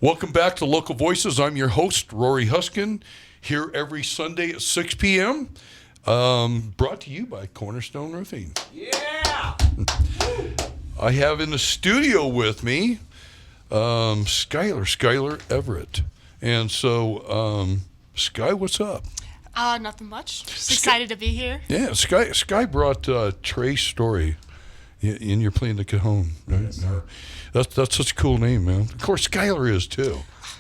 Welcome back to Local Voices. I'm your host, Rory Huskin, here every Sunday at 6 p.m. Brought to you by Cornerstone Roofing. Yeah! I have in the studio with me Skylar Everett. And so, Sky, what's up? Nothing much. Just excited to be here. Yeah, Sky brought Trey's story. And you're playing the cajon, right? Yes, sir. That's such a cool name, man. Of course, Skylar is too.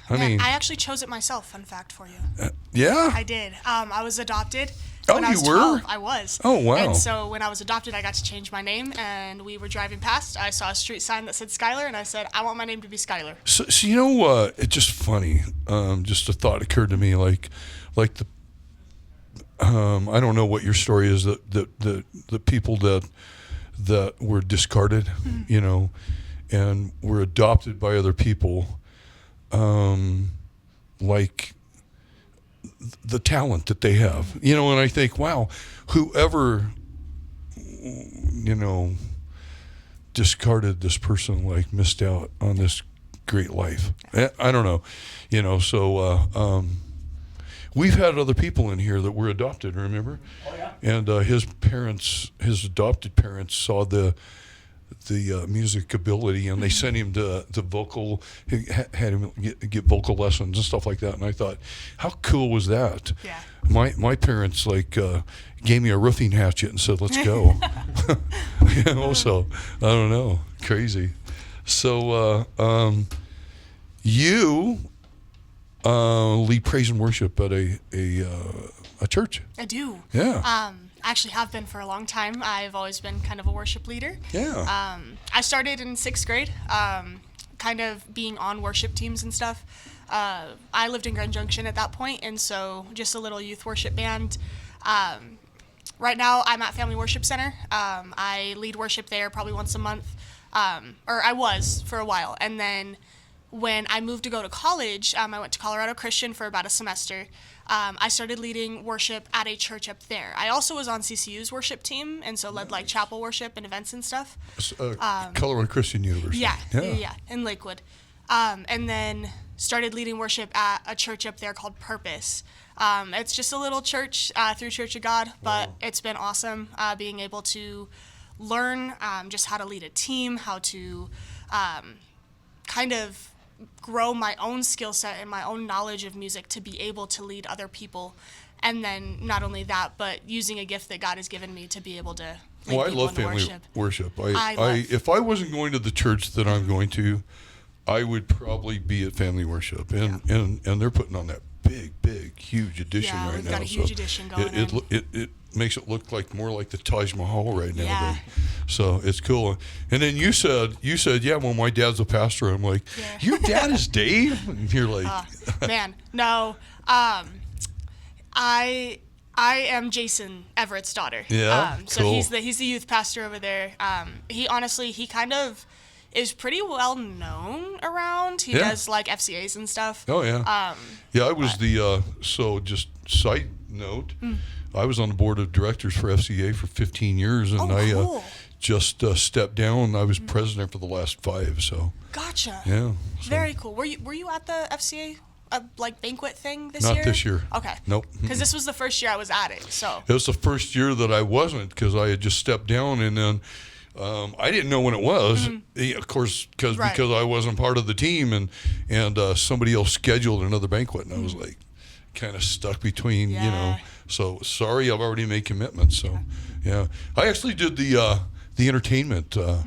I mean, I actually chose it myself. Fun fact for you. Yeah. I did. I was adopted. Oh, when I was you were? 12. I was. Oh, wow. And so when I was adopted, I got to change my name. And we were driving past. I saw a street sign that said Skylar, and I said, I want my name to be Skylar. So you know, it's just funny. Just a thought occurred to me, like the. I don't know what your story is. The people that were discarded, you know, and were adopted by other people, like the talent that they have, you know, and I think, wow, whoever, you know, discarded this person, like, missed out on this great life. I don't know, you know, so we've had other people in here that were adopted, remember? Oh, yeah. And his adopted parents saw the music ability, and they sent him to vocal, had him get vocal lessons and stuff like that. And I thought, how cool was that? Yeah. My parents gave me a roofing hatchet and said, let's go. You know, so I don't know, crazy. So you lead praise and worship at a church. I do. Yeah. Actually have been for a long time. I've always been kind of a worship leader. Yeah. I started in 6th grade, kind of being on worship teams and stuff. I lived in Grand Junction at that point, and so just a little youth worship band. Right now, I'm at Family Worship Center. I lead worship there probably once a month, or I was for a while. And then when I moved to go to college, I went to Colorado Christian for about a semester. I started leading worship at a church up there. I also was on CCU's worship team, and so led like chapel worship and events and stuff. Colorado Christian University. Yeah, in Lakewood. And then started leading worship at a church up there called Purpose. It's just a little church through Church of God, but it's been awesome being able to learn just how to lead a team, how to kind of grow my own skill set and my own knowledge of music to be able to lead other people. And then not only that, but using a gift that God has given me to be able to lead Well, I people love into family worship. If I wasn't going to the church that I'm going to, I would probably be at family worship. And they're putting on that big, huge edition right now. Yeah, we've got a huge edition going on. It makes it look like more like the Taj Mahal right now. Yeah. So it's cool. And then you said, yeah, well, my dad's a pastor. I'm like, Yeah. your dad is Dave? And you're like, Man, no. I am Jason Everett's daughter. Yeah, So cool. he's the youth pastor over there. He kind of is pretty well known around. He Yeah. does like FCAs and stuff. oh, yeah. Yeah, I was so just side note, I was on the board of directors for FCA for 15 years, and I Cool. just stepped down. I was president for the last 5, so Gotcha. yeah. So, Very cool. Were you at the FCA like banquet thing this Not year? this year. Okay. Nope. Because this was the first year I was at it. So. It was the first year that I wasn't, because I had just stepped down, and then I didn't know when it was, of course, because I wasn't part of the team, and somebody else scheduled another banquet, and I was like, kind of stuck between, you know. Yeah. So sorry, I've already made commitments. So yeah, I actually did the entertainment. I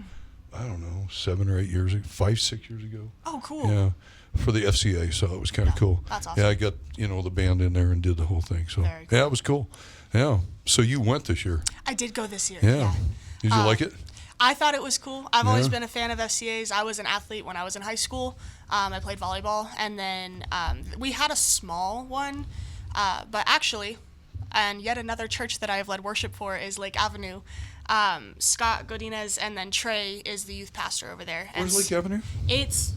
don't know, 7 or 8 years ago, 5, 6 years ago. Oh, cool. Yeah, for the FCA. So it was kind of cool. That's awesome. Yeah, I got the band in there and did the whole thing. So Very cool. yeah, it was cool. Yeah. So you went this year. I did go this year. Yeah. Did you like it? I thought it was cool. I've always Yeah. been a fan of FCAs. I was an athlete when I was in high school. I played volleyball, and then we had a small one, but actually, and yet another church that I have led worship for is Lake Avenue. Scott Godinez and then Trey is the youth pastor over there. And Where's Lake Avenue? It's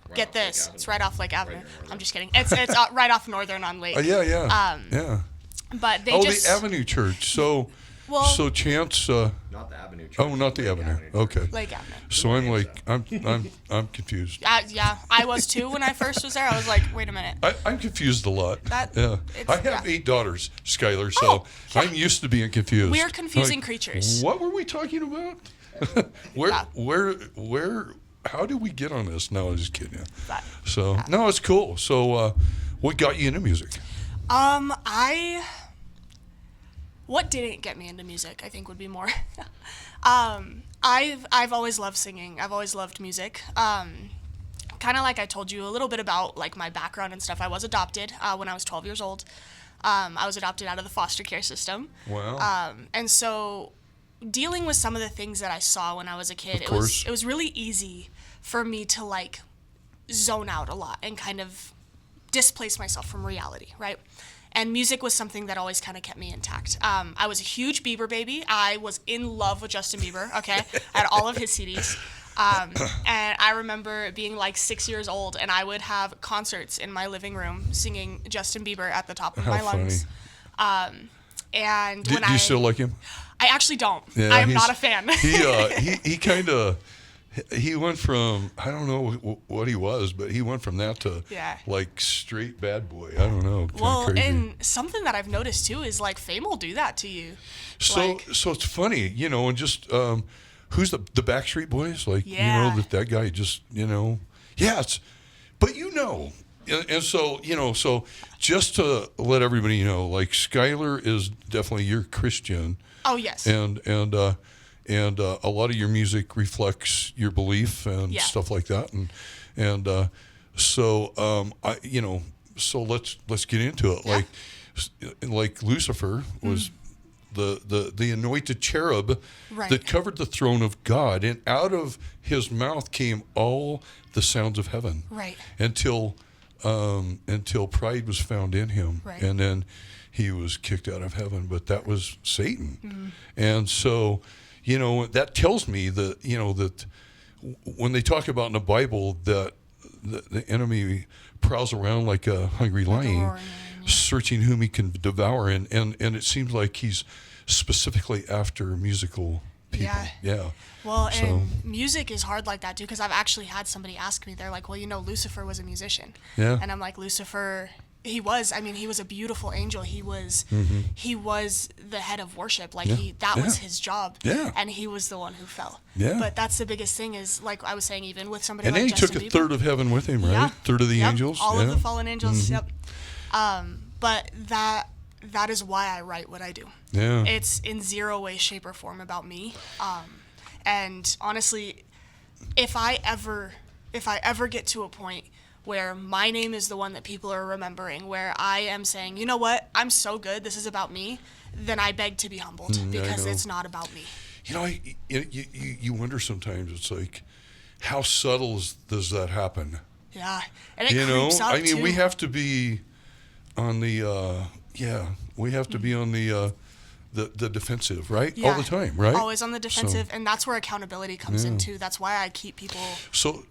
Right get off Lake this. Avenue. It's right off Lake Avenue. near Northern. I'm just kidding. It's right off Northern on Lake. Yeah. Yeah. Yeah. But they Oh, just the Avenue Church. So Well- so Chance. Not the Avenue Church. Oh, not the Lake Avenue. Church. Okay. Lake Avenue. So I'm like, I'm confused. Yeah, I was too when I first was there. I was like, wait a minute. I'm confused a lot. That- Yeah. it's- I have yeah. 8 daughters, Skylar, so Oh, yeah. I'm used to being confused. We're confusing creatures. What were we talking about? Yeah. Where, how did we get on this? No, I'm just kidding you. But, So, no, it's cool. So, what got you into music? What didn't get me into music, I think would be more. I've always loved singing. I've always loved music. Kind of like I told you a little bit about like my background and stuff. I was adopted when I was 12 years old. I was adopted out of the foster care system. Wow. And so dealing with some of the things that I saw when I was a kid, Of course. it was really easy for me to like zone out a lot and kind of displace myself from reality, right? And music was something that always kind of kept me intact. I was a huge Bieber baby. I was in love with Justin Bieber, okay? I had all of his CDs. And I remember being like 6 years old, and I would have concerts in my living room singing Justin Bieber at the top of How my funny. lungs. And Do you still like him? I actually don't. Yeah, I am he's- not a fan. He kind of, he went from, I don't know what he was, but he went from that to Yeah. like straight bad boy. I don't know. Kinda Well, crazy. and something that I've noticed too is like fame will do that to you. So it's funny, and just who's the Backstreet Boys? Like Yeah. that guy just yeah. But and so so just to let everybody know, like Skylar is definitely your Christian, Oh yes. and a lot of your music reflects your belief and Yeah. stuff like that, and so so let's get into it. Yeah. Like Lucifer was the anointed cherub Right. that covered the throne of God, and out of his mouth came all the sounds of heaven. Right. Until pride was found in him, Right. and then he was kicked out of heaven. But that was Satan, Mm-hmm. and so that tells me that that when they talk about in the Bible that the enemy prowls around like a hungry lion, roaring lion, yeah. searching whom he can devour, and it seems like he's specifically after musical people. Yeah. Well, So- and music is hard like that too, because I've actually had somebody ask me, they're like, well, Lucifer was a musician. Yeah. And I'm like, Lucifer, he was a beautiful angel. He was the head of worship. Like that was Yeah. his job. Yeah. And he was the one who fell. Yeah. But that's the biggest thing is, like I was saying, even with somebody And like then he Justin took a Bieber. third of heaven with him, right? Yeah. Third of the Yep, angels. all yeah. Mm-hmm. of the fallen angels. Yep. But that is why I write what I do. Yeah. It's in zero way, shape, or form about me. And honestly, if I ever get to a point where my name is the one that people are remembering, where I am saying, you know what, I'm so good, this is about me, then I beg to be humbled I because know. it's not about me. You wonder sometimes. It's like, how subtle does that happen? Yeah, and it creeps up too. we have to be on the we have to be on the defensive, right? All Yeah. the time, right? Always on the defensive, and that's where accountability comes in too. That's why I keep people. So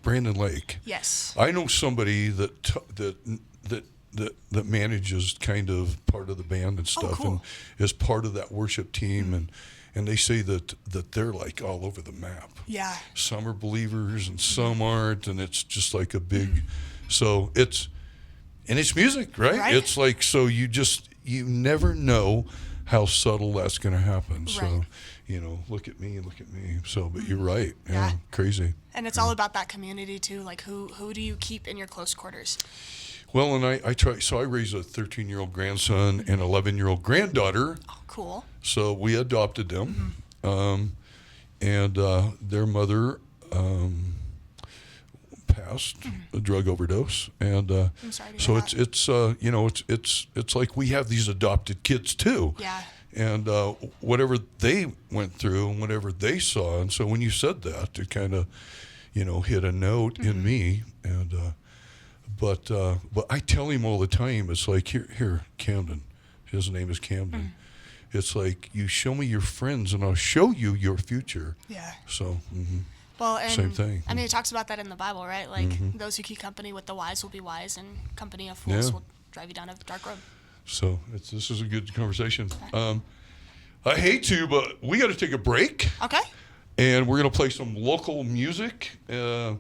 Brandon Lake. Yes. I know somebody that manages kind of part of the band and stuff, cool. and is part of that worship team, and they say that they're like all over the map. Yeah. Some are believers and some aren't, and it's just like a big. So it's music, right? Right. It's like, so you never know how subtle that's going to happen. So Right. look at me. So, but you're right. Yeah. Yeah. Crazy. And it's all about that community too. Like who do you keep in your close quarters? Well, and I try. So I raised a 13-year-old grandson and 11-year-old granddaughter. Oh, cool. So we adopted them, and their mother passed a drug overdose, and I'm sorry to so hear it's like we have these adopted kids too. Yeah. And whatever they went through and whatever they saw, and so when you said that, it kind of hit a note in me, and but I tell him all the time, it's like here Camden, his name is Camden. It's like, you show me your friends and I'll show you your future. Yeah. So, Well, and Same thing. I mean, it talks about that in the Bible, right? Like those who keep company with the wise will be wise, and company of fools Yeah. will drive you down a dark road. so this is a good conversation. I hate to, but we got to take a break. Okay. And we're going to play some local music. And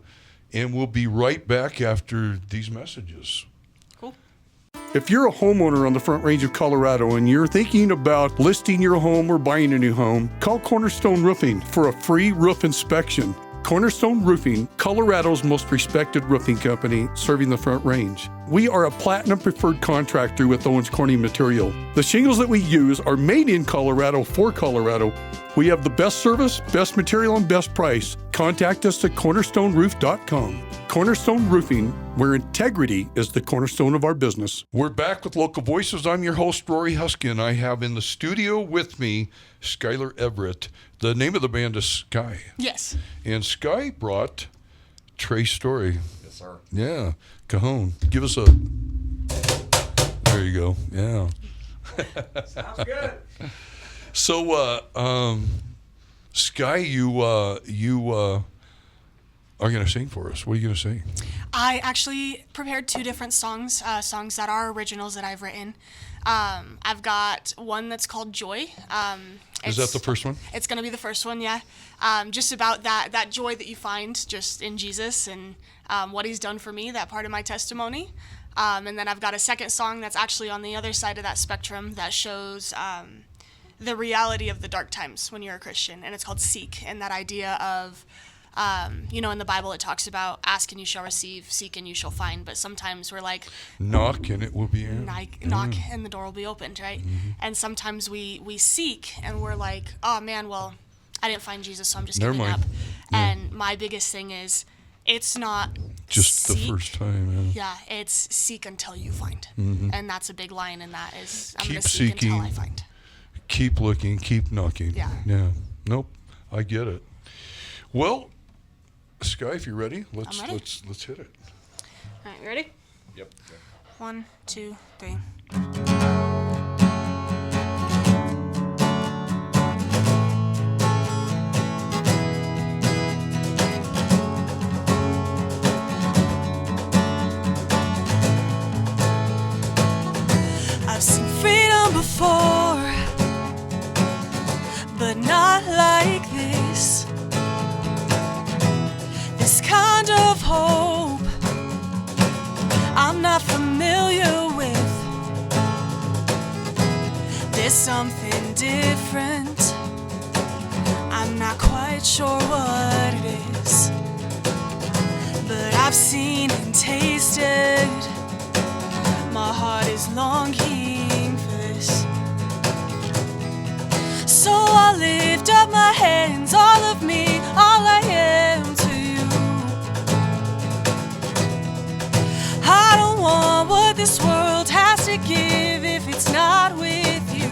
we'll be right back after these messages. Cool. If you're a homeowner on the Front Range of Colorado and you're thinking about listing your home or buying a new home, call Cornerstone Roofing for a free roof inspection. Cornerstone Roofing, Colorado's most respected roofing company serving the Front Range. We are a platinum preferred contractor with Owens Corning material. The shingles that we use are made in Colorado for Colorado. We have the best service, best material, and best price. Contact us at cornerstoneroof.com. Cornerstone Roofing, where integrity is the cornerstone of our business. We're back with Local Voices. I'm your host, Rory Huskin. I have in the studio with me Skylar Everett. The name of the band is Sky. Yes. And Sky brought Trey's Story. Yes, sir. Yeah. Cajon. Give us a... There you go. Yeah. Sounds good. So, Sky, you are going to sing for us. What are you going to sing? I actually prepared 2 different songs, songs that are originals that I've written. I've got one that's called Joy. Is that the first one? It's going to be the first one, yeah. Just about that joy that you find just in Jesus and what he's done for me, that part of my testimony. And then I've got a second song that's actually on the other side of that spectrum that shows the reality of the dark times when you're a Christian. And it's called Seek, and that idea of... in the Bible it talks about ask and you shall receive, seek and you shall find, but sometimes we're like knock and it will be in. Knock and the door will be opened, right? Mm-hmm. And sometimes we seek and we're like, oh man, well, I didn't find Jesus, so I'm just Never giving mind. up. Yeah. And my biggest thing is it's not just seek, the first time. Yeah, it's seek until you find. Mm-hmm. And that's a big line in that is I'm Keep going to seek seeking, until I find. Keep looking, keep knocking. Yeah. Nope, I get it. Well, Sky, if you're ready, let's ready. let's hit it. All right, you ready? Yep. 1, 2, 3. I've seen freedom before, but not like this. This kind of hope I'm not familiar with. There's something different, I'm not quite sure what it is, but I've seen and tasted. My heart is longing for this. So I lift up my hands, all of me, all I am to you. I don't want what this world has to give if it's not with you.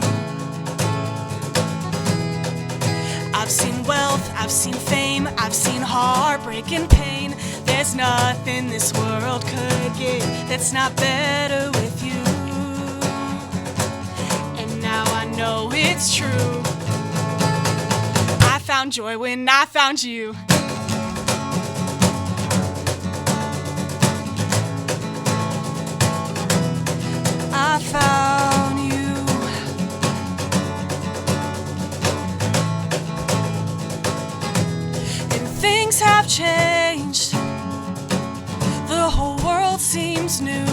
I've seen wealth, I've seen fame, I've seen heartbreak and pain. There's nothing this world could give that's not better with you. And now I know it's true. I found joy when I found you. I found you. And things have changed. The whole world seems new.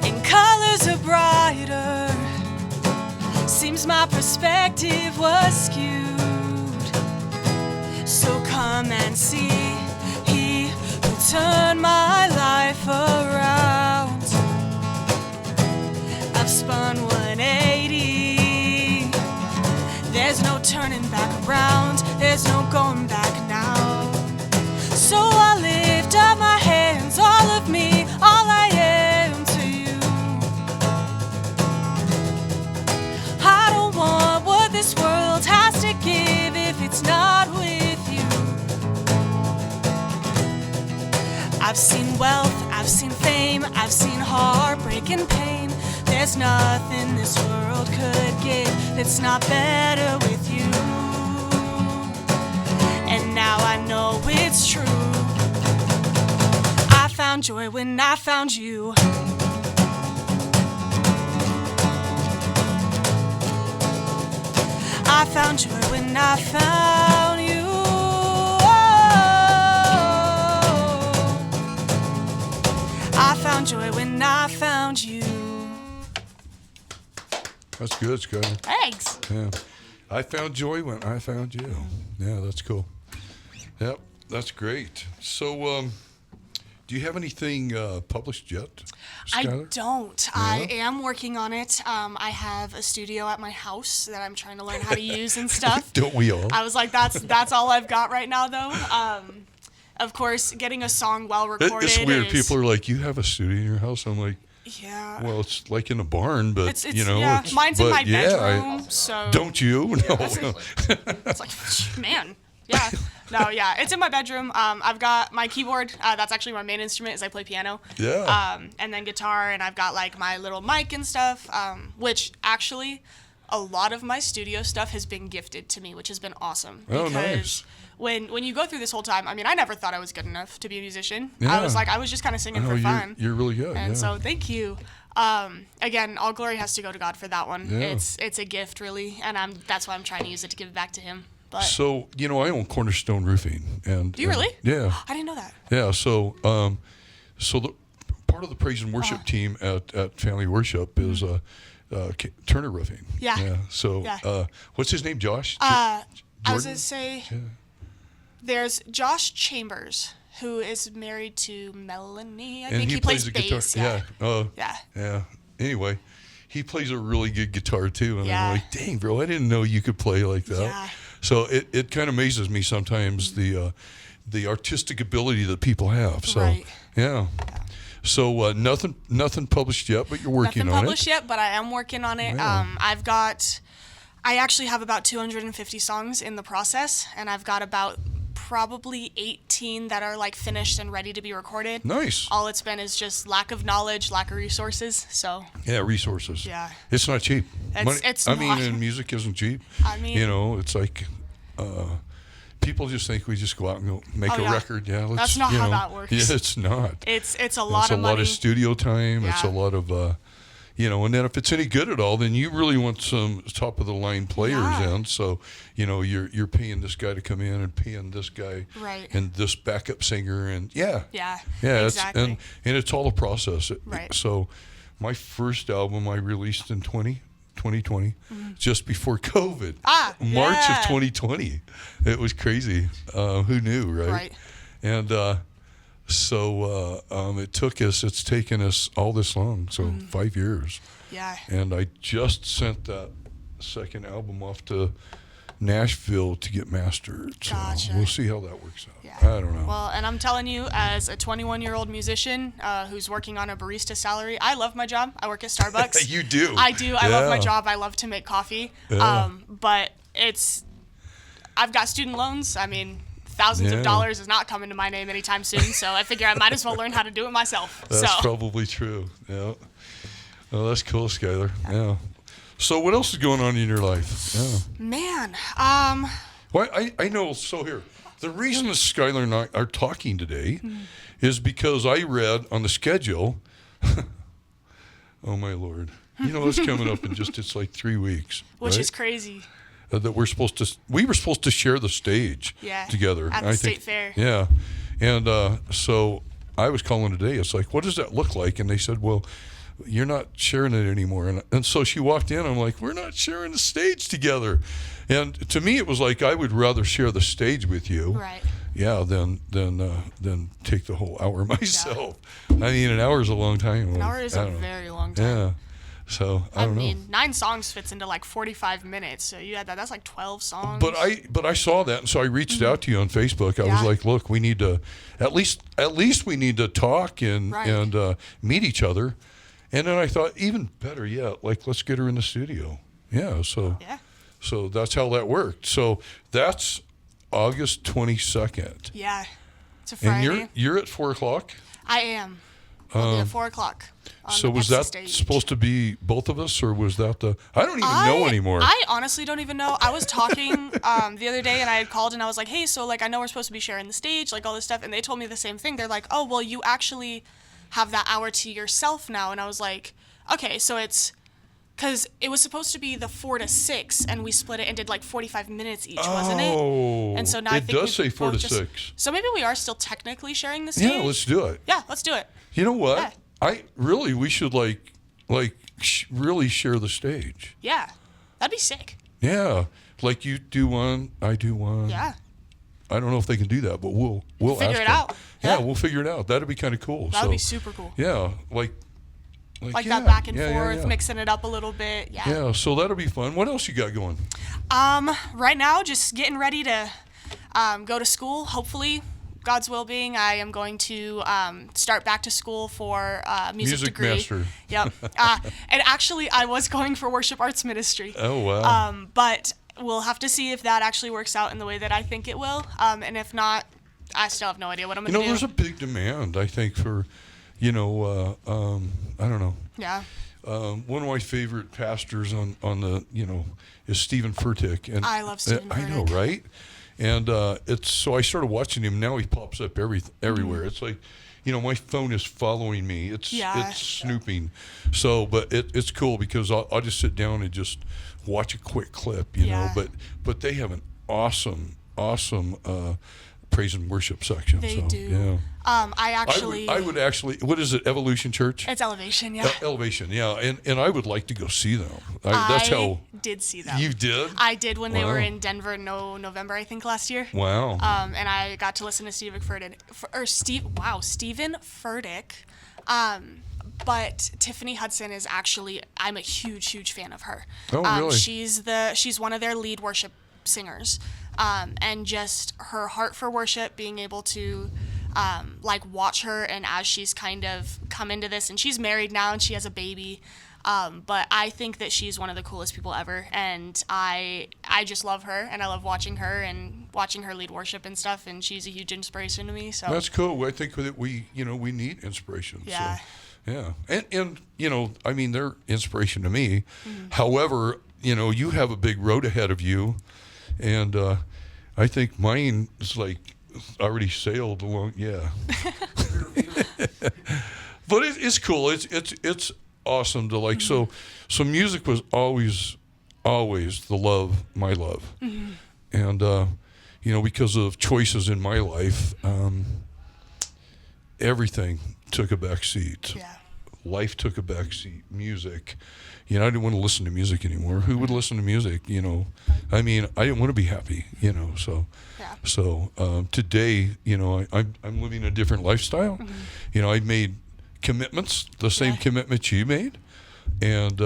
And colors are brighter. Seems my perspective was skewed. So come and see, he who turned my life around. I've spun 180. There's no turning back around. There's no going back now. So I lift up my hands, all of me, all I am to you. I don't want what this world has to give if it's not with you. I've seen wealth, I've seen fame, I've seen heartbreak and pain. There's nothing this world could give that's not better with you. And now I know it's true. I found joy when I found you. I found joy when I found you. I found joy when I found you. That's good, Skylar. Thanks. Yeah. I found joy when I found you. Yeah, that's cool. Yep, that's great. So, do you have anything published yet, Skylar? I don't. I am working on it. I have a studio at my house that I'm trying to learn how to use and stuff. Don't we all? I was like, that's all I've got right now, though. Of course, getting a song well recorded. It's weird. is- People are like, "You have a studio in your house?" I'm like, Yeah. "Well, it's like in a barn, but It's you know, yeah. it's, Mine's in but my yeah, bedroom, so don't you? No. it's like, man, yeah, no, yeah, it's in my bedroom. I've got my keyboard. That's actually my main instrument, is I play piano. Yeah. And then guitar, and I've got like my little mic and stuff. Which actually, a lot of my studio stuff has been gifted to me, which has been awesome. Oh, because nice. when you go through this whole time, I mean, I never thought I was good enough to be a musician. Yeah. I was just kind of singing Oh, for fun. you're really good. And yeah. so thank you. Again, all glory has to go to God for that one. Yeah. It's a gift, really, and that's why I'm trying to use it to give it back to Him. But So I own Cornerstone Roofing, and do you really? Yeah. I didn't know that. Yeah. So the part of the praise and worship team at Family Worship is Turner Roofing. Yeah. Yeah. So Yeah. what's his name? Josh. I was Jordan? gonna say there's Josh Chambers, who is married to Melanie. I think he plays the bass. guitar. Yeah. Yeah. Yeah. Anyway, he plays a really good guitar too, and Yeah. I'm like, dang, bro, I didn't know you could play like that. Yeah. So it kind of amazes me sometimes the artistic ability that people have. So Right. yeah. So nothing published yet, but you're working Nothing on published it. yet, but I am working on it. Yeah. I actually have about 250 songs in the process, and I've got about probably 18 that are like finished and ready to be recorded. Nice. All it's been is just lack of knowledge, lack of resources. So Yeah, resources. Yeah. It's not cheap. It's I mean, not. and music isn't cheap. I mean- it's like people just think we just go out and go make Oh, a yeah. record. Yeah, let's, That's not how that works. Yeah, it's not. it's a It's lot a of lot money. of studio time. It's a Yeah. lot of, and then if it's any good at all, then you really want some top of the line players Yeah. in. So, you're paying this guy to come in and paying this guy Right. and this backup singer and yeah. Yeah, It's, exactly. and it's all a process. Right. So, my first album I released in 2020, just before COVID. March of yeah. 2020. It was crazy. Who knew, right? Right. And it's taken us all this long, so 5 years. Yeah. And I just sent that second album off to Nashville to get mastered. So Gotcha. we'll see how that works out. Yeah. I don't know. Well, and I'm telling you, as a 21-year-old musician who's working on a barista salary, I love my job. I work at Starbucks. You do. I do. I love my Yeah. job. I love to make coffee. Yeah. But I've got student loans. I mean, thousands Yeah. of dollars is not coming to my name anytime soon. So I figure I might as well learn how to do it myself. That's probably true. Yeah. Well, that's cool, Skylar. Yeah. So what else is going on in your life? Yeah. Man, Well, I know. So here, the reason that Skylar and I are talking today is because I read on the schedule. Oh my Lord! It's coming up in it's like 3 weeks, which right? is crazy. That we were supposed to share the stage Yeah, together. at the I state think, fair. Yeah, and so I was calling today. It's like, what does that look like? And they said, well, you're not sharing it anymore. And so she walked in. I'm like, we're not sharing the stage together. And to me, it was like I would rather share the stage with you. Right. Yeah, than take the whole hour myself. I mean, an hour is a long time. An hour is a very long time. Yeah. So I don't know. mean, 9 songs fits into like 45 minutes. So you had that. That's like 12 songs. But I saw that, and so I reached out to you on Facebook. I was Yeah. like, look, we need to at least we need to talk and Right. and meet each other. And then I thought, even better yet, like let's get her in the studio. Yeah. So Yeah. so that's how that worked. So that's August 22nd. Yeah. It's a Friday. And you're at 4:00. I am. I'll be at 4 o'clock. So was that supposed to be both of us, or was that the? I don't even know anymore. I honestly don't even know. I was talking the other day, and I had called, and I was like, "Hey, so like I know we're supposed to be sharing the stage, like all this stuff," and they told me the same thing. They're like, "Oh, well, you actually have that hour to yourself now," and I was like, "Okay, so it's Because it was supposed to be the 4 to 6, and we split it and did like 45 minutes each, wasn't it? Oh, And so now I it think does we say 4 to both just- 6. So maybe we are still technically sharing the stage. Yeah, let's do it. Yeah, let's do it. You know what? Yeah. We should really share the stage. Yeah, that'd be sick. Yeah, like you do one, I do one. Yeah, I don't know if they can do that, but we'll figure ask it them. out. Yeah, Yeah. we'll figure it out. That'd be kind of cool. that would be super cool. Yeah, like Like yeah, that back and yeah, forth, yeah. mixing it up a little bit. Yeah. Yeah, so that'll be fun. What else you got going? Right now, just getting ready to go to school. Hopefully, God's will being, I am going to start back to school for music degree. master. Yep. And actually, I was going for worship arts ministry. Oh wow. But we'll have to see if that actually works out in the way that I think it will. And if not, I still have no idea what I'm going to do. There's a big demand, I think, for, I don't know. Yeah. One of my favorite pastors on the, is Stephen Furtick. And I love Stephen I know, Furtick. right? And so I started watching him. Now he pops up everywhere. It's like, my phone is following me. It's snooping. So, but it's cool because I'll just sit down and just watch a quick clip, Yeah. But they have an awesome praise and worship section. They so, do. Yeah. I would actually. What is it? Evolution Church. It's Elevation, yeah. Elevation, yeah, and I would like to go see them. That's how did see them. you did. I did when they were Wow. in Denver, November, I think, last year. Wow. And I got to listen to Stephen Furtick. Stephen Furtick. But Tiffany Hudson is actually, I'm a huge fan of her. Oh, really? She's one of their lead worship singers. And just her heart for worship, being able to watch her, and as she's kind of come into this, and she's married now and she has a baby. But I think that she's one of the coolest people ever, and I just love her, and I love watching her and watching her lead worship and stuff, and she's a huge inspiration to me. So That's cool. I think that we need inspiration. Yeah. So, yeah. And they're inspiration to me. Mm-hmm. However, you have a big road ahead of you, and I think mine is like already sailed along. Yeah. But it's cool. It's awesome to like. Mm-hmm. So music was always my love, and because of choices in my life, everything took a back seat. yeah, Life took a back seat. Music, I didn't want to listen to music anymore. Who would listen to music? I didn't want to be happy. So. yeah, So today, I'm living a different lifestyle. Mm-hmm. I made commitments, the same Yeah. commitments you made, and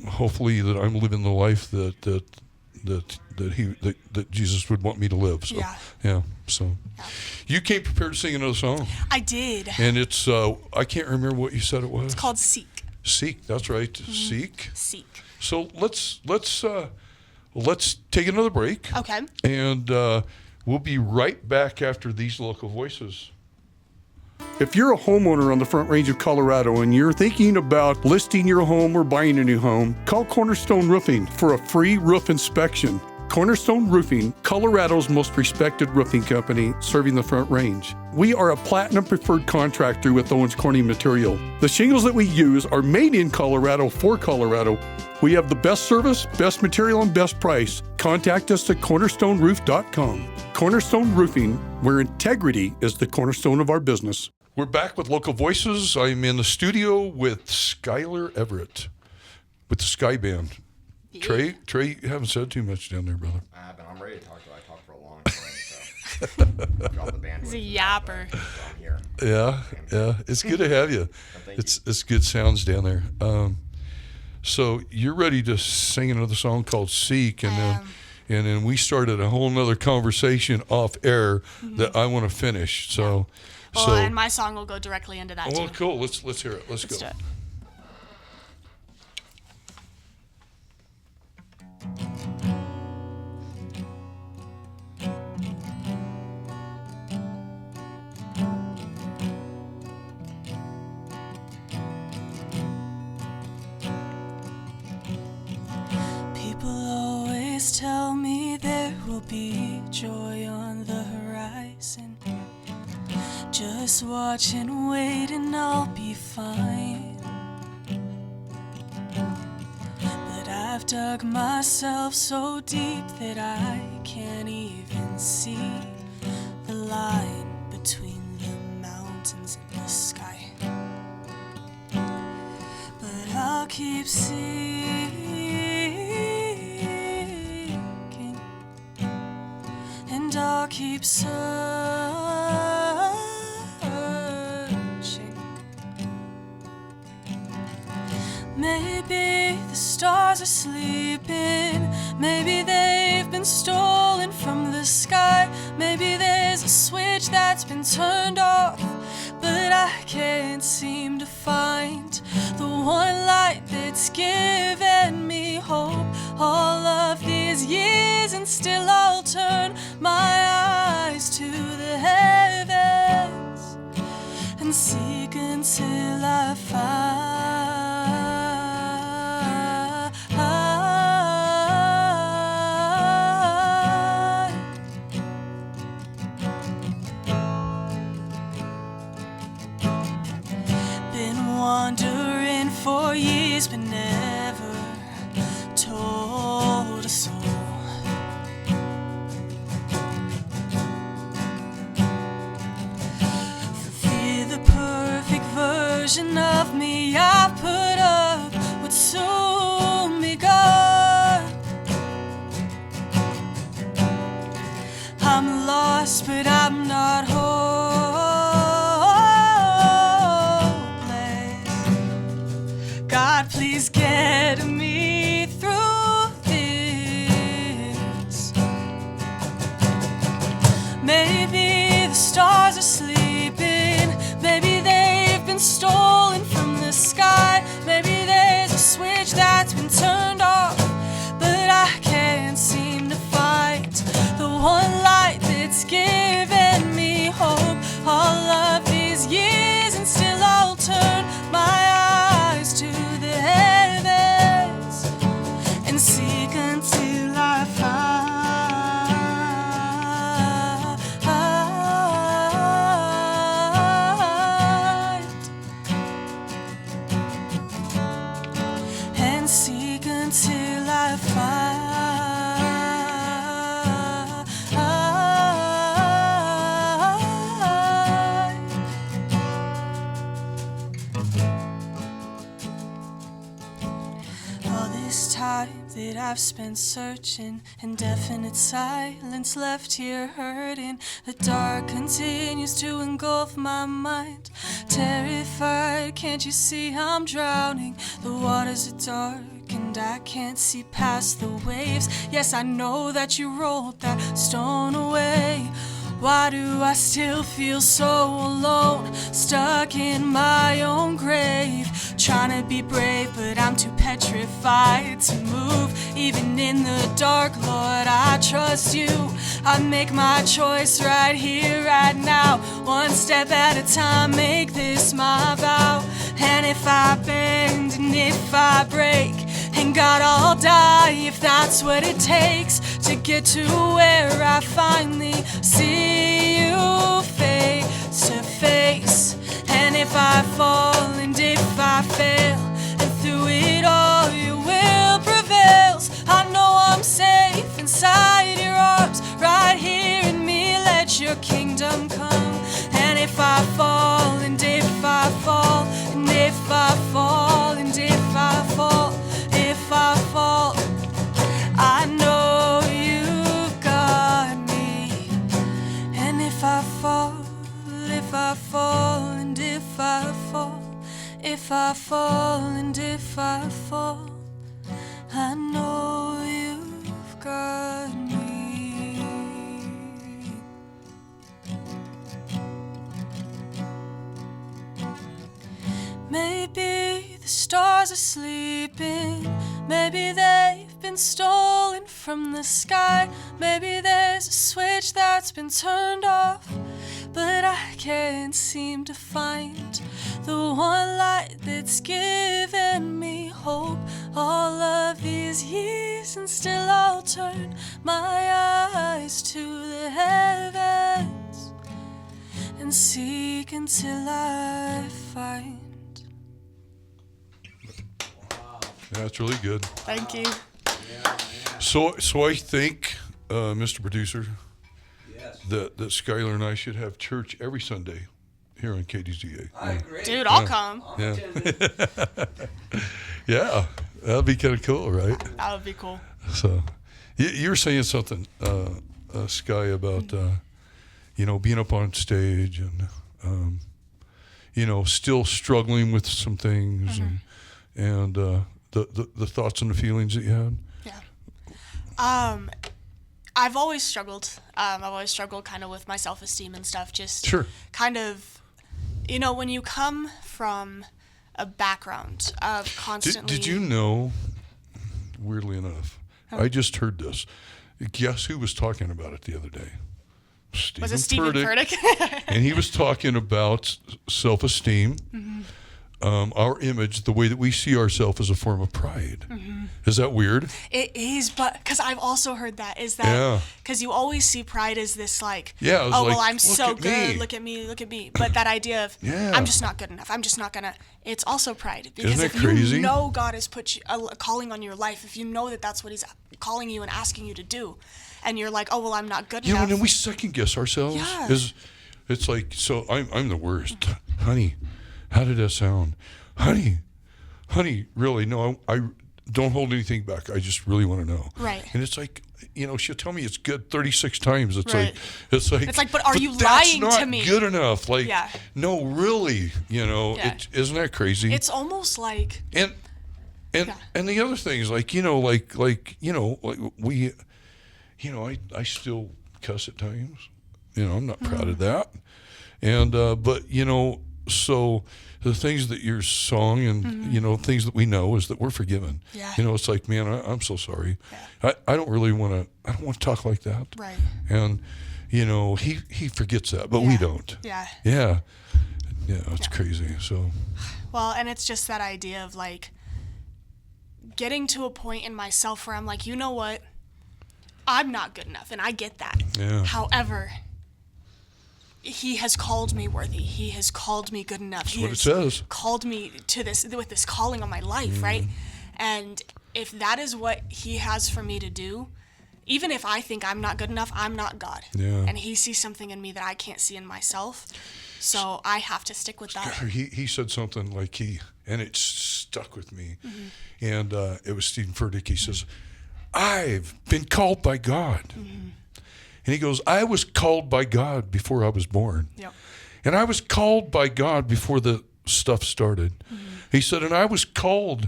hopefully that I'm living the life that Jesus would want me to live. So Yeah. So Yeah. you came prepared to sing another song, I did. and it's I can't remember what you said it was. It's called Seek. Seek. That's right. Seek. Seek. So let's take another break. Okay. And we'll be right back after these local voices. If you're a homeowner on the Front Range of Colorado and you're thinking about listing your home or buying a new home, call Cornerstone Roofing for a free roof inspection. Cornerstone Roofing, Colorado's most respected roofing company serving the Front Range. We are a platinum preferred contractor with Owens Corning material. The shingles that we use are made in Colorado for Colorado. We have the best service, best material, and best price. Contact us at cornerstoneroof.com. Cornerstone Roofing, where integrity is the cornerstone of our business. We're back with Local Voices. I'm in the studio with Skylar Everett with the Sky Band. Yeah. Trey, you haven't said too much down there, brother. But I'm ready to talk. I talked for a long time, so got the bandwidth. He's a yapper. So I'm here. Yeah. It's good to have you. Thank you. It's good sounds down there. So you're ready to sing another song called Seek, and then we started a whole nother conversation off air that I want to finish. So, Well, and my song will go directly into that well, too. cool. Let's hear it. Let's go. do it. People always tell me there will be joy on the horizon. Just watch and wait and I'll be fine. dug myself so deep that I can't even see the line between the mountains and the sky. But I'll keep seeking, and I'll keep searching. Maybe the stars are sleeping, maybe they've been stolen from the sky, maybe there's a switch that's been turned off, but I can't seem to find the one light that's given me hope all of these years, and still I'll turn my eyes to the heavens and seek until I find. Been wandering for years, but never told a soul. For fear the perfect version of me I put up would soon be gone. I'm lost, but I'm not hopeless. God, please get me through this. Maybe the stars are sleeping, maybe they've been stolen from the sky, maybe there's a switch that's been turned off, but I can't seem to find the one light that's given me hope all of these years, and still I'll turn my eyes to the heavens and seek until I find. And seek until I find. All this time that I've spent searching, indefinite silence left here hurting. The dark continues to engulf my mind. Terrified, can't you see I'm drowning? The waters are dark and I can't see past the waves. Yes, I know that you rolled that stone away. Why do I still feel so alone, stuck in my own grave? Trying to be brave, but I'm too petrified to move. Even in the dark, Lord, I trust you. I make my choice right here, right now. One step at a time, make this my vow. And if I bend and if I break, and God, I'll die if that's what it takes to get to where I finally see you face to face. And if I fall and if I fail, and through it all your will prevails, I know I'm safe inside your arms, right here in me, let your kingdom come. And if I fall and if I fall, and if I fall and if I fall, if I fall, I know you've got me. And if I fall, if I fall, and if I fall, if I fall, and if I fall, I know you've got me. Maybe the stars are sleeping, maybe they've been stolen from the sky, maybe there's a switch that's been turned off, but I can't seem to find the one light that's given me hope all of these years, and still I'll turn my eyes to the heavens and seek until I find. Yeah, it's really good. Thank you. So I think, Mr. Producer, that Skylar and I should have church every Sunday here on KDZA. I agree. Dude, I'll come. Yeah. Yeah, that'd be kind of cool, right? That would be cool. So, you were saying something, Sky, about being up on stage and still struggling with some things and the thoughts and the feelings that you had. Yeah. I've always struggled. I've always struggled kind of with my self-esteem and stuff. Just Sure. kind of, when you come from a background of constantly. Did you know? Weirdly enough, I just heard this. Guess who was talking about it the other day? Was it Stephen Furtick? And he was talking about self-esteem, our image, the way that we see ourselves as a form of pride. Is that weird? It is, but because I've also heard that Yeah. because you always see pride as this like, Yeah, it was oh like, well, I'm look so at good, me. look at me. But that idea of Yeah. I'm just not good enough. I'm just not gonna. It's also pride because Isn't if that crazy? you know God has put a calling on your life, if you know that that's what He's calling you and asking you to do, and you're like, oh well, I'm not good enough. And then we second guess ourselves. Yeah. It's like, so I'm the worst. Honey, how did that sound? Honey, really, no, I don't hold anything back. I just really want to know. Right. And it's like, she'll tell me it's good 36 times. It's Right. It's like, but are you that's lying not to me? good enough. Like, Yeah. no, really, Yeah. isn't that crazy? It's almost like And Yeah. the other thing is like we, I still cuss at times. I'm not proud of that. And but so the things that you're sung and things that we know is that we're forgiven. Yeah. It's like, man, I'm so sorry. I don't really want to. I don't want to talk like that. right. And he forgets that, but we Yeah. don't. Yeah. Yeah. Yeah, it's crazy. So Well, and it's just that idea of like getting to a point in myself where I'm like, you know what? I'm not good enough, and I get that. Yeah. However, He has called me worthy. He has called me good enough. He what it has says. called me to this with this calling on my life, right? And if that is what He has for me to do, even if I think I'm not good enough, I'm not God. Yeah. And He sees something in me that I can't see in myself. So I have to stick with that. He said something like and it stuck with me. And it was Stephen Furtick. He says, I've been called by God. And he goes, I was called by God before I was born. Yep. And I was called by God before the stuff started. He said, and I was called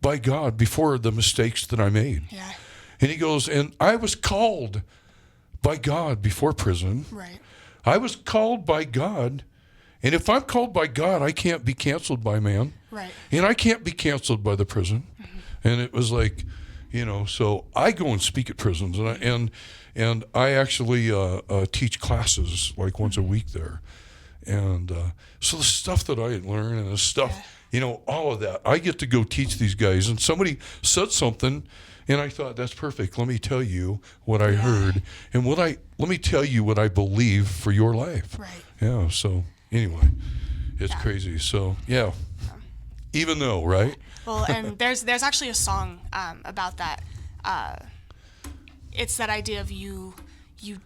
by God before the mistakes that I made. Yeah. And he goes, and I was called by God before prison. Right. I was called by God. And if I'm called by God, I can't be canceled by man. Right. And I can't be canceled by the prison. And it was like, so I go and speak at prisons. And I actually teach classes like once a week there. And so the stuff that I had learned and the stuff, all of that, I get to go teach these guys. And somebody said something, and I thought, that's perfect. Let me tell you what I heard. And let me tell you what I believe for your life. Right. Yeah, so anyway, it's crazy. So, yeah. Even though, right? Well, and there's actually a song about that. It's that idea of you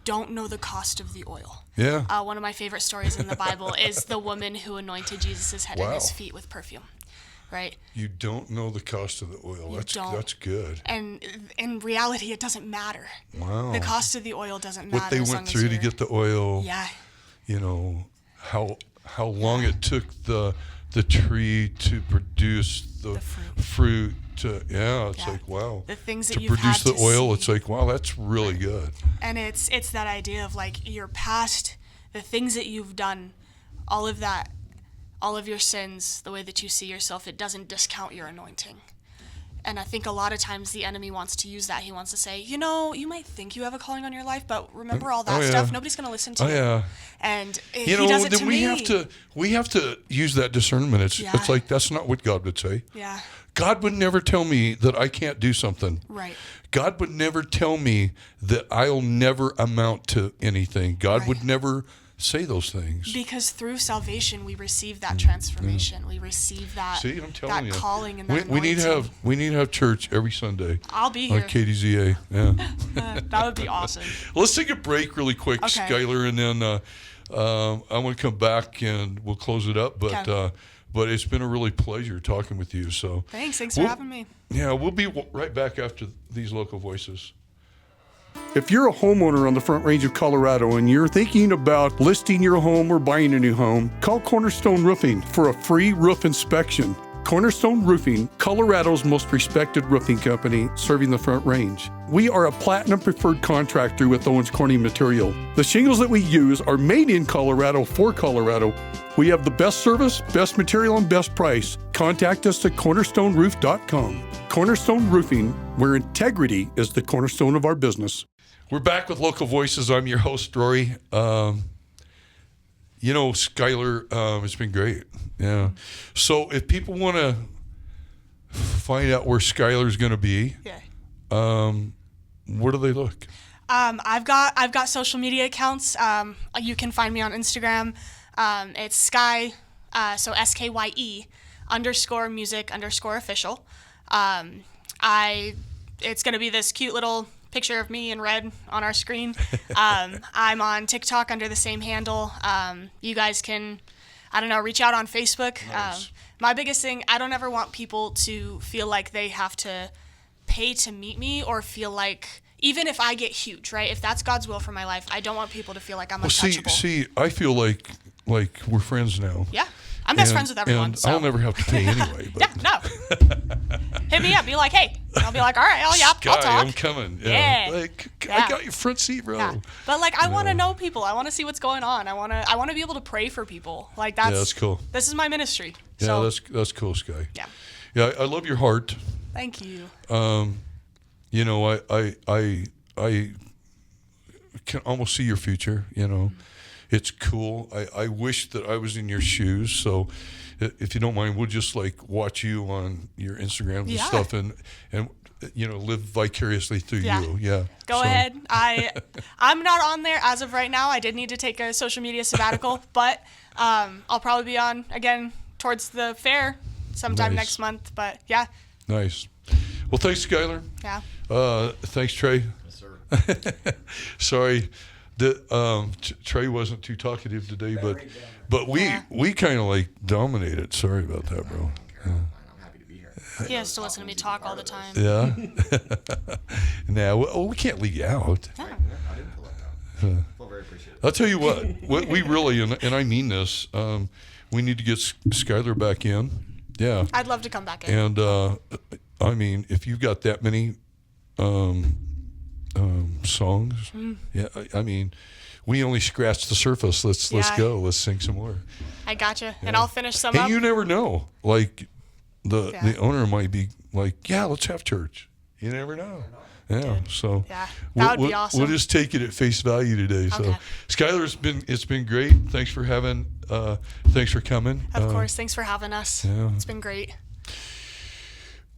don't know the cost of the oil. Yeah. One of my favorite stories in the Bible is the woman who anointed Jesus' head and his feet with perfume, right? You don't know the cost of the oil. That's good. And in reality, it doesn't matter. Wow. The cost of the oil doesn't matter. What they as long went as through to you're- get the oil. Yeah. How long it took the tree to produce the fruit. It's like, wow. The things that to you've produce had the to oil, see. it's like, wow, that's really good. And it's that idea of like your past, the things that you've done, all of that, all of your sins, the way that you see yourself, it doesn't discount your anointing. And I think a lot of times the enemy wants to use that. He wants to say, you might think you have a calling on your life, but remember all that stuff? Nobody's going to listen to you. Yeah. And he does it to me. we have to use that discernment. It's like, that's not what God would say. Yeah. God would never tell me that I can't do something. Right. God would never tell me that I'll never amount to anything. God would never say those things. Because through salvation we receive that transformation. We receive that, See, I'm telling that you. calling and that We need to have church every Sunday. I'll be On here. KDZA. Yeah. That would be awesome. Let's take a break really quick, Okay. Skylar, and then I want to come back and we'll close it up. But Okay. but it's been a really pleasure talking with you. So Thanks for having me. Yeah, we'll be right back after these local voices. If you're a homeowner on the Front Range of Colorado and you're thinking about listing your home or buying a new home, call Cornerstone Roofing for a free roof inspection. Cornerstone Roofing, Colorado's most respected roofing company serving the Front Range. We are a platinum preferred contractor with Owens Corning material. The shingles that we use are made in Colorado for Colorado. We have the best service, best material, and best price. Contact us at cornerstoneroof.com. Cornerstone Roofing, where integrity is the cornerstone of our business. We're back with Local Voices. I'm your host, Rory. Skylar, it's been great. Yeah. So if people want to find out where Skylar's going to be, where do they look? I've got social media accounts. You can find me on Instagram. It's Sky, so SKYE _music_official. It's gonna be this cute little picture of me in red on our screen. I'm on TikTok under the same handle. You guys can, reach out on Facebook. Nice. My biggest thing, I don't ever want people to feel like they have to pay to meet me or feel like, even if I get huge, right? If that's God's will for my life, I don't want people to feel like I'm untouchable. See, I feel like we're friends now. Yeah. I'm best friends with everyone. And So. I'll never have to pay anyway. But Yeah, no. Hit me up. Be like, hey. And I'll be like, all right, I'll Sky, talk. I'm coming. Yeah. I got your front seat, bro. Yeah. But I want to know people. I want to see what's going on. I want to be able to pray for people. That's cool. This is my ministry. Yeah, So, that's cool, Sky. yeah. Yeah, I love your heart. Thank you. I can almost see your future. It's cool. I wish that I was in your shoes. So, if you don't mind, we'll just watch you on your Instagrams and stuff, and live vicariously through you. Yeah. Go ahead. I'm not on there as of right now. I did need to take a social media sabbatical, but I'll probably be on again towards the fair sometime Nice. next month. But yeah. Nice. Well, thanks, Skylar. Yeah. Thanks, Trey. Yes, sir. Sorry that Trey wasn't too talkative today, but we kind of dominated. Sorry about that, bro. I'm happy to be here. He has to listen to me talk all the time. Yeah. We can't leave you out. Yeah. I didn't pull that down. I feel very appreciative. I'll tell you what we really, and I mean this, we need to get Skylar back in. Yeah. I'd love to come back in. And if you've got that many songs, we only scratched the surface. Let's Yeah. go. Let's sing some more. I gotcha. And I'll finish some And up. you never know. The owner might be like, yeah, let's have church. You never know. Yeah. So Yeah, that would be awesome. We'll just take it at face value today. So Okay. Skylar, it's been great. Thanks for coming. Of course. Thanks for having us. yeah. It's been great.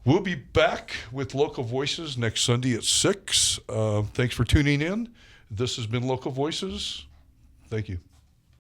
We'll be back with Local Voices next Sunday at 6. Thanks for tuning in. This has been Local Voices. Thank you.